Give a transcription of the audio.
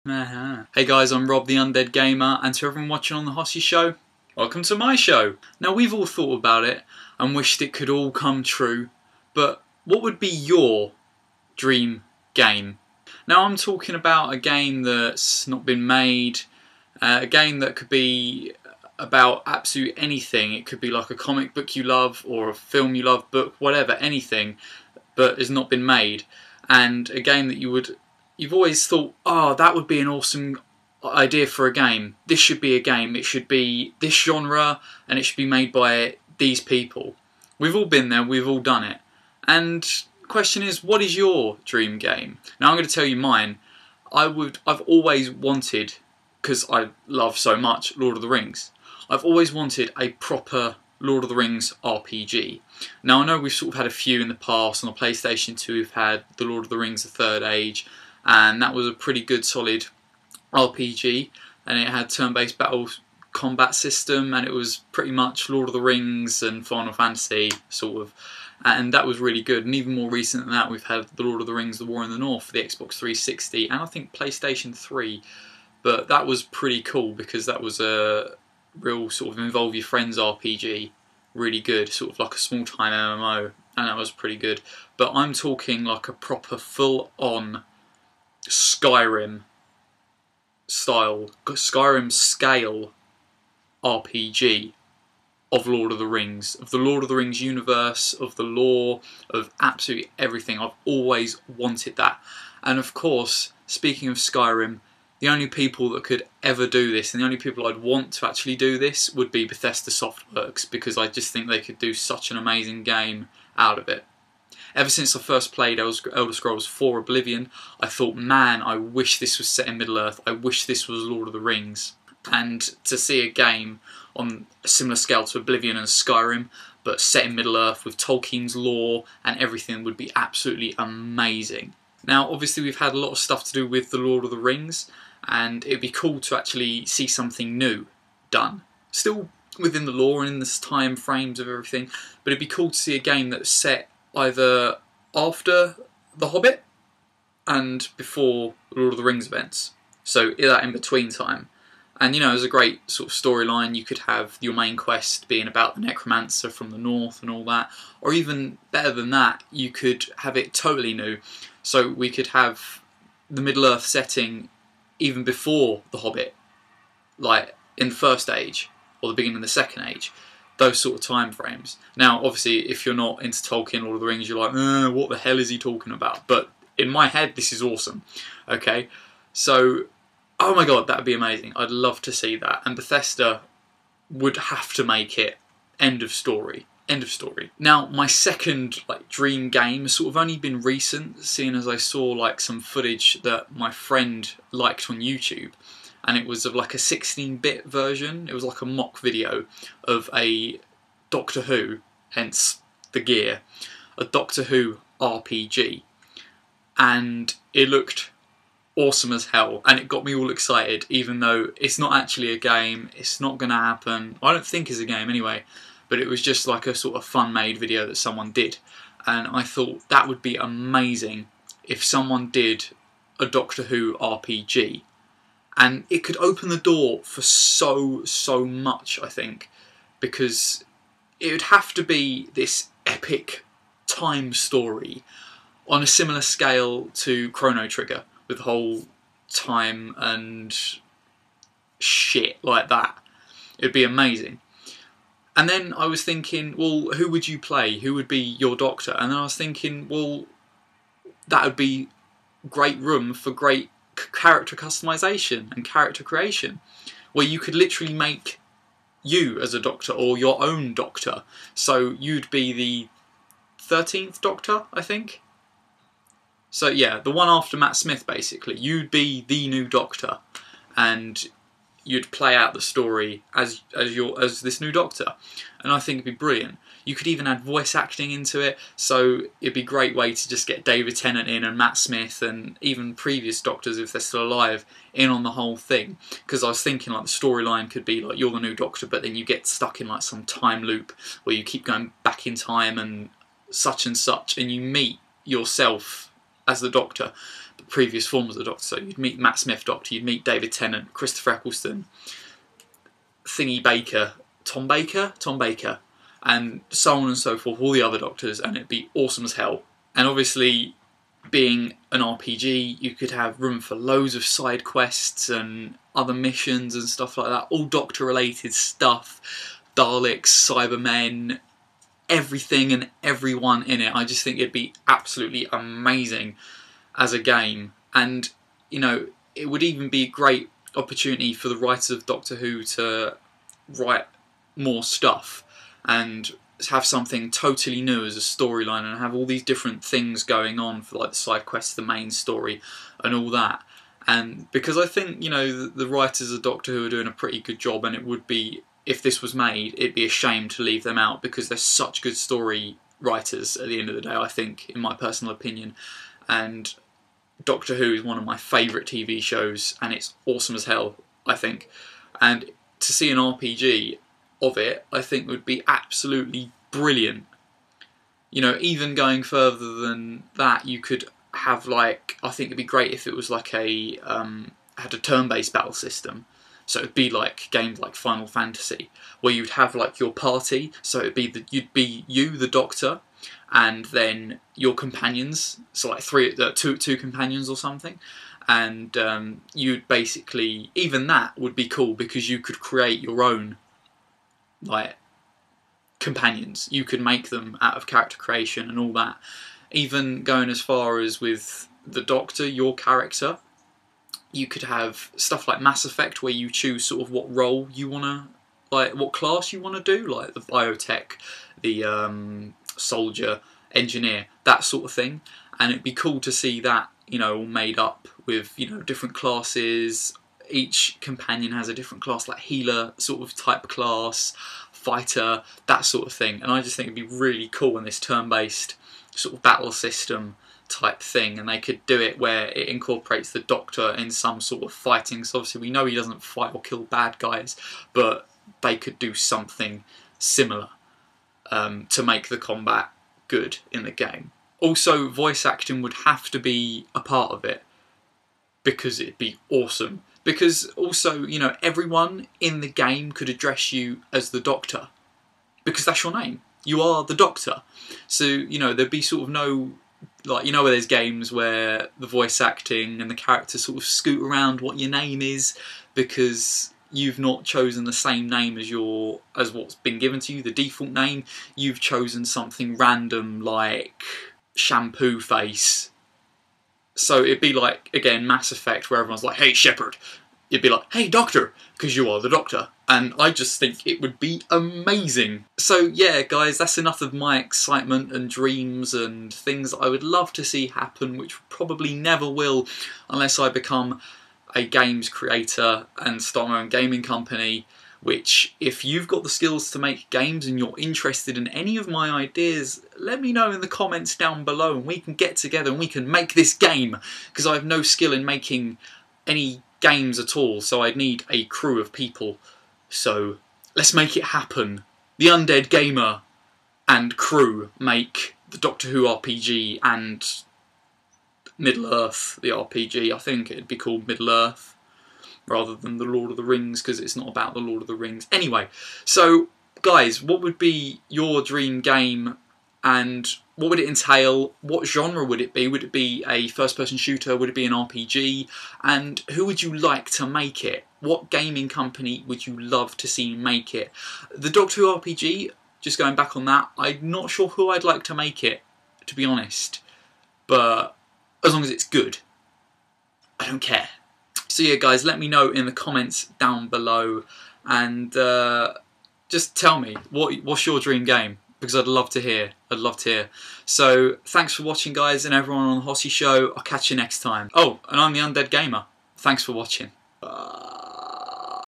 Hey guys, I'm Rob the Undead Gamer, and to everyone watching on the Hossy Show, welcome to my show. Now, we've all thought about it and wished it could all come true, but what would be your dream game? Now, I'm talking about a game that's not been made, a game that could be about absolute anything. It could be like a comic book you love, or a film you love, book, whatever, anything, but has not been made, and a game that you've always thought, oh, that would be an awesome idea for a game. This should be a game. It should be this genre, and it should be made by these people. We've all been there. We've all done it. And the question is, what is your dream game? Now, I'm going to tell you mine. I've always wanted, because I love so much Lord of the Rings, I've always wanted a proper Lord of the Rings RPG. Now, I know we've sort of had a few in the past. On the PlayStation 2, we've had the Lord of the Rings: The Third Age, and that was a pretty good solid RPG, and it had turn-based battle combat system, and it was pretty much Lord of the Rings and Final Fantasy sort of, and that was really good. And even more recent than that, we've had the Lord of the Rings: The War in the North for the Xbox 360 and I think PlayStation 3, but that was pretty cool because that was a real sort of involve your friends RPG, really good, sort of like a small-time MMO, and that was pretty good. But I'm talking like a proper full-on Skyrim style, Skyrim scale RPG of Lord of the Rings, of the Lord of the Rings universe, of the lore, of absolutely everything. I've always wanted that. And of course, speaking of Skyrim, the only people that could ever do this, and the only people I'd want to actually do this, would be Bethesda Softworks, because I just think they could do such an amazing game out of it. Ever since I first played Elder Scrolls 4 Oblivion, I thought, man, I wish this was set in Middle-earth. I wish this was Lord of the Rings. And to see a game on a similar scale to Oblivion and Skyrim, but set in Middle-earth with Tolkien's lore and everything, would be absolutely amazing. Now, obviously, we've had a lot of stuff to do with the Lord of the Rings, and it'd be cool to actually see something new done. Still within the lore and in the time frames of everything, but it'd be cool to see a game that's set either after The Hobbit and before Lord of the Rings events, so that in-between time. And, you know, as a great sort of storyline, you could have your main quest being about the necromancer from the north and all that, or even better than that, you could have it totally new. So we could have the Middle-earth setting even before The Hobbit, like in the First Age, or the beginning of the Second Age. Those sort of time frames. Now, obviously, if you're not into Tolkien, Lord of the Rings, you're like, what the hell is he talking about? But in my head, this is awesome. Okay, so, oh my god, that would be amazing. I'd love to see that. And Bethesda would have to make it. End of story. End of story. Now, my second dream game has sort of only been recent, seeing as I saw like some footage that my friend liked on YouTube. And it was of like a 16-bit version. It was like a mock video of a Doctor Who, hence the gear, a Doctor Who RPG. And it looked awesome as hell, and it got me all excited, even though it's not actually a game, it's not going to happen. I don't think it's a game anyway, but it was just like a sort of fun-made video that someone did. And I thought that would be amazing if someone did a Doctor Who RPG. And it could open the door for so much, I think, because it would have to be this epic time story on a similar scale to Chrono Trigger, with the whole time and shit like that. It'd be amazing. And then I was thinking, well, who would you play? Who would be your Doctor? And then I was thinking, well, that would be great room for great character customization and character creation, where you could literally make you as a Doctor, or your own Doctor. So you'd be the 13th Doctor, I think. So yeah, the one after Matt Smith, basically. You'd be the new Doctor, and you'd play out the story as this new Doctor, and I think it'd be brilliant. You could even add voice acting into it, so it'd be a great way to just get David Tennant in and Matt Smith and even previous Doctors, if they're still alive, in on the whole thing. Because I was thinking like the storyline could be like you're the new Doctor, but then you get stuck in like some time loop where you keep going back in time and such, and you meet yourself as the Doctor. previous forms of the Doctor. So you'd meet Matt Smith Doctor, you'd meet David Tennant, Christopher Eccleston, Thingy Baker, Tom Baker, and so on and so forth, all the other Doctors, and it'd be awesome as hell. And obviously, being an RPG, you could have room for loads of side quests and other missions and stuff like that, all Doctor related stuff, Daleks, Cybermen, everything and everyone in it. I just think it'd be absolutely amazing as a game, and you know, it would even be a great opportunity for the writers of Doctor Who to write more stuff and have something totally new as a storyline, and have all these different things going on for like the side quests, the main story and all that. And because I think, you know, the writers of Doctor Who are doing a pretty good job, and it would be, if this was made, it'd be a shame to leave them out, because they're such good story writers at the end of the day, I think, in my personal opinion. And Doctor Who is one of my favourite TV shows, and it's awesome as hell, I think. And to see an RPG of it, I think would be absolutely brilliant. You know, even going further than that, you could have, like, I think it'd be great if it was like a, had a turn-based battle system. So it'd be like games like Final Fantasy, where you'd have like your party. So it'd be you'd be you, the Doctor, and then your companions. So like two companions or something. And you'd basically, even that would be cool, because you could create your own like companions. You could make them out of character creation and all that. Even going as far as with the Doctor, your character, you could have stuff like Mass Effect, where you choose sort of what role you want to, like what class you want to do, like the biotech, the soldier, engineer, that sort of thing. And it'd be cool to see that, you know, all made up with, you know, different classes. Each companion has a different class, like healer sort of type class, fighter, that sort of thing. And I just think it'd be really cool in this turn-based sort of battle system type thing, and they could do it where it incorporates the Doctor in some sort of fighting. So obviously we know he doesn't fight or kill bad guys, but they could do something similar to make the combat good in the game. Also, voice acting would have to be a part of it, because it'd be awesome. Because also, you know, everyone in the game could address you as the Doctor, because that's your name. You are the Doctor. So, you know, there'd be sort of no, like, you know, where there's games where the voice acting and the characters sort of scoot around what your name is, because you've not chosen the same name as what's been given to you, the default name. You've chosen something random like Shampoo Face. So it'd be like, again, Mass Effect, where everyone's like, hey Shepard. You'd be like, hey Doctor, because you are the Doctor. And I just think it would be amazing. So yeah, guys, that's enough of my excitement and dreams and things that I would love to see happen, which probably never will unless I become a games creator and start my own gaming company. Which, if you've got the skills to make games and you're interested in any of my ideas, let me know in the comments down below, and we can get together and we can make this game. Because I have no skill in making any games at all, so I'd need a crew of people. So let's make it happen. The Undead Gamer and crew make the Doctor Who RPG and Middle-earth, the RPG. I think it'd be called Middle-earth rather than the Lord of the Rings, because it's not about the Lord of the Rings. Anyway, so guys, what would be your dream game, and what would it entail? What genre would it be? Would it be a first-person shooter? Would it be an RPG? And who would you like to make it? What gaming company would you love to see make it? The Doctor Who RPG, just going back on that, I'm not sure who I'd like to make it, to be honest. But as long as it's good, I don't care. So yeah, guys, let me know in the comments down below, and just tell me what's your dream game, because I'd love to hear. I'd love to hear. So thanks for watching, guys, and everyone on the Hossie Show. I'll catch you next time. Oh, and I'm the Undead Gamer. Thanks for watching. Bye.